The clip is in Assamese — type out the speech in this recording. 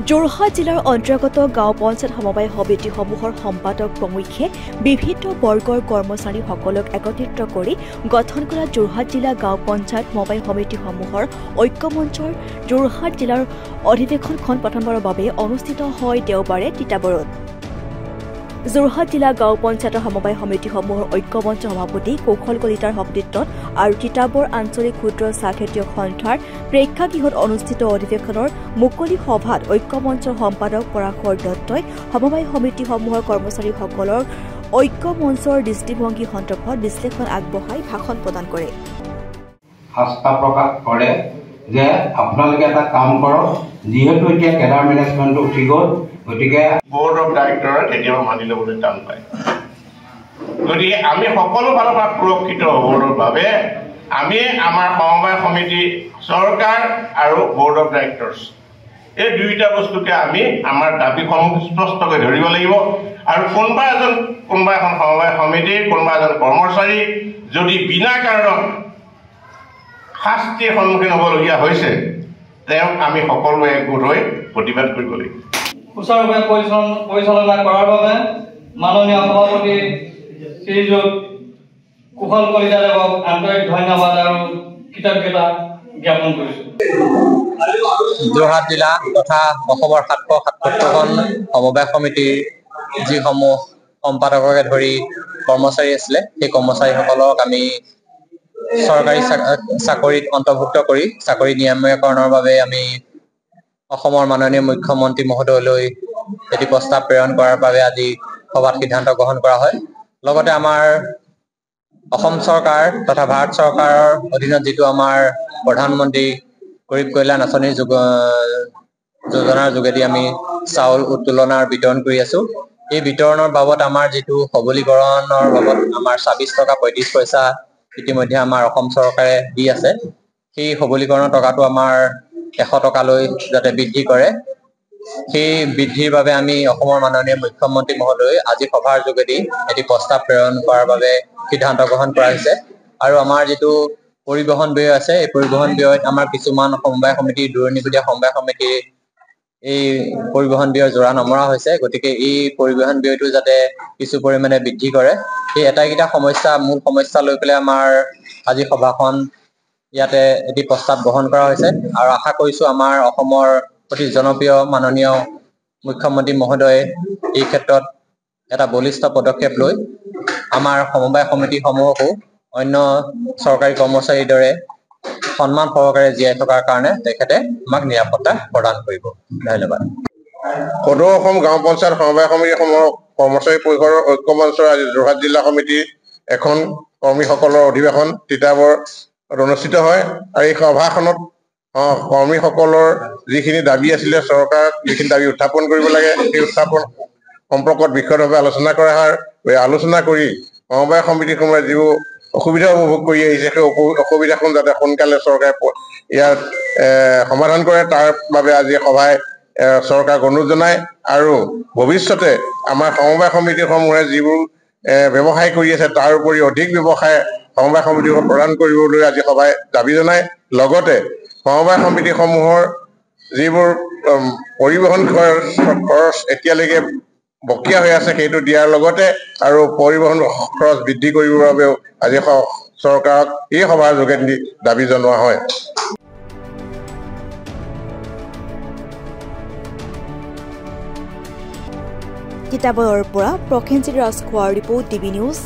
যোৰহাট জিলাৰ অন্তৰ্গত গাঁও পঞ্চায়ত সমবায় সমিতিসমূহৰ সম্পাদক প্ৰমুখ্যে বিভিন্ন বৰ্গৰ কৰ্মচাৰীসকলক একত্ৰিত কৰি গঠন কৰা যোৰহাট জিলা গাঁও পঞ্চায়ত সমবায় সমিতিসমূহৰ ঐক্যমঞ্চৰ যোৰহাট জিলাৰ অধিৱেশনখন প্ৰথমবাৰৰ বাবে অনুষ্ঠিত হয় দেওবাৰে তিতাবৰত। যোৰহাট জিলা গাঁও পঞ্চায়তৰ সমবায় সমিতিসমূহৰ ঐক্যমঞ্চ সভাপতি কৌশল কলিতাৰ সভাপতিত্বত আৰু তিতাবৰ আঞ্চলিক ক্ষুদ্ৰ চাহ খেতিয়ক সন্থাৰ প্ৰেক্ষাগৃহত অনুষ্ঠিত অধিৱেশনৰ মুকলি সভাত ঐক্যমঞ্চৰ সম্পাদক পৰাশৰ দত্তই সমবায় সমিতিসমূহৰ কৰ্মচাৰীসকলৰ ঐক্যমঞ্চৰ দৃষ্টিভংগী সন্দৰ্ভত বিশ্লেষণ আগবঢ়াই ভাষণ প্ৰদান কৰে। আস্থা প্ৰকাশ কৰে যে আপোনালোকে এটা কাম কৰক, যিহেতু এতিয়া কেডাৰ মেনেজমেণ্টটো উঠি গ'ল, গতিকে বোৰ্ড অফ ডাইৰেক্টৰে কেতিয়াবা মানি ল'বলৈ টান পায়। গতিকে আমি সকলো ফালৰ পৰা সুৰক্ষিত হ'বৰ বাবে আমি আমাৰ সমবায় সমিতি, চৰকাৰ আৰু বোৰ্ড অফ ডাইৰেক্টৰ্ছ এই দুয়োটা বস্তুকে আমি আমাৰ দাবীসমূহ স্পষ্টকৈ ধৰিব লাগিব। আৰু কোনোবা এখন সমবায় সমিতিৰ কোনোবা এজন কৰ্মচাৰী যদি বিনা কাৰণত শাস্তিৰ সন্মুখীন হ'বলগীয়া হৈছে, তেওঁক আমি সকলোৱে একগোট হৈ প্ৰতিবাদ কৰিব লাগিব। সুচাৰুৰূপে পৰিচালনা কৰাৰ বাবে মাননীয় সভাপতি শ্ৰীযুত কুশল কলিতাদেৱক আন্তৰিক ধন্যবাদ আৰু কৃতজ্ঞতা জ্ঞাপন কৰিছোঁ। যোৰহাট জিলা তথা অসমৰ 777খন সমবায় সমিতিৰ যিসমূহ সম্পাদককে ধৰি কৰ্মচাৰী আছিলে, সেই কৰ্মচাৰীসকলক আমি চৰকাৰী চাকৰিত অন্তৰ্ভুক্ত কৰি চাকৰি নিয়মীয়াকৰণৰ বাবে আমি অসমৰ মাননীয় মুখ্যমন্ত্ৰী মহোদয়লৈ এটি প্ৰস্তাৱ প্ৰেৰণ কৰাৰ বাবে আজি সভাত সিদ্ধান্ত গ্ৰহণ কৰা হয়। লগতে আমাৰ অসম চৰকাৰ তথা ভাৰত চৰকাৰৰ অধীনত যিটো আমাৰ প্ৰধানমন্ত্ৰী গৰীব কল্যাণ আঁচনিৰ যোজনাৰ যোগেদি আমি চাউল উত্তোলনৰ বিতৰণ কৰি আছো। এই বিতৰণৰ বাবদ আমাৰ যিটো সবলীকৰণৰ বাবদ আমাৰ 26 টকা 35 পইচা ইতিমধ্যে আমাৰ অসম চৰকাৰে দি আছে। সেই সবলীকৰণৰ টকাটো আমাৰ 100 টকালৈ যাতে বৃদ্ধি কৰে, সেই বৃদ্ধিৰ বাবে আমি অসমৰ মাননীয় মুখ্যমন্ত্ৰী মহোদয় আজি সভাৰ যোগেদি এটি প্ৰস্তাৱ প্ৰেৰণ কৰাৰ বাবে সিদ্ধান্ত গ্ৰহণ কৰা হৈছে। আৰু আমাৰ যিটো পৰিবহণ ব্যয় আছে, এই পৰিবহণ ব্যয়ত আমাৰ কিছুমান সমবায় সমিতি, দূৰণিবটীয়া সমবায় সমিতিৰ এই পৰিবহণ ব্যয়ৰ জোৰা নমৰা হৈছে। গতিকে এই পৰিবহণ ব্যয়টো যাতে কিছু পৰিমাণে বৃদ্ধি কৰে, সেই এটাইকেইটা মূল সমস্যা লৈ পেলাই আমাৰ আজি সভাখন ইয়াতে এটি প্ৰস্তাৱ গ্ৰহণ কৰা হৈছে। আৰু আশা কৰিছো আমাৰ অসমৰ অতি জনপ্ৰিয় মাননীয় মুখ্যমন্ত্ৰী মহোদয়ে এই ক্ষেত্ৰত এটা বলিষ্ঠ পদক্ষেপ লৈ আমাৰ সমবায় সমিতিসমূহকো অন্য চৰকাৰী কৰ্মচাৰীৰ দৰে সন্মান সহকাৰে জীয়াই থকাৰ কাৰণে তেখেতে আমাক নিৰাপত্তা প্ৰদান কৰিব। ধন্যবাদ। সদৌ অসম গাঁও পঞ্চায়ত সমবায় সমিতিসমূহৰ কৰ্মচাৰী পৰিষদৰ ঐক্যমঞ্চৰ আজি যোৰহাট জিলা সমিতিৰ এখন কৰ্মীসকলৰ অধিৱেশন তিতাবৰত অনুষ্ঠিত হয়। আৰু এই সভাখনত কৰ্মীসকলৰ যিখিনি দাবী আছিলে, চৰকাৰক যিখিনি দাবী উত্থাপন কৰিব লাগে, সেই উত্থাপন সম্পৰ্কত বিশদভাৱে আলোচনা কৰা হয়। আলোচনা কৰি সমবায় সমিতিসমূহে যিবোৰ অসুবিধা উপভোগ কৰি আহিছে, সেই অসুবিধাখন যাতে সোনকালে চৰকাৰে ইয়াত সমাধান কৰে, তাৰ বাবে আজি সভাই চৰকাৰক অনুৰোধ জনায়। আৰু ভৱিষ্যতে আমাৰ সমবায় সমিতিসমূহে যিবোৰ ব্যৱসায় কৰি আছে, তাৰ উপৰি অধিক ব্যৱসায় সমবায় সমিতিসমূহ প্ৰদান কৰিবলৈ আজি সভাই দাবী জনায়। লগতে সমবায় সমিতিসমূহৰ যিবোৰ পৰিবহণ খৰচ এতিয়ালৈকে বকীয়া হৈ আছে, সেইটো দিয়াৰ লগতে আৰু পৰিবহণ খৰচ বৃদ্ধি কৰিবৰ বাবেও আজি চৰকাৰক এই সভাৰ যোগেদি দাবী জনোৱা হয়। তিতাবৰৰ পৰা প্ৰসেনজিৎ ৰাজখোৱাৰ ৰিপৰ্ট, টিভি নিউজ।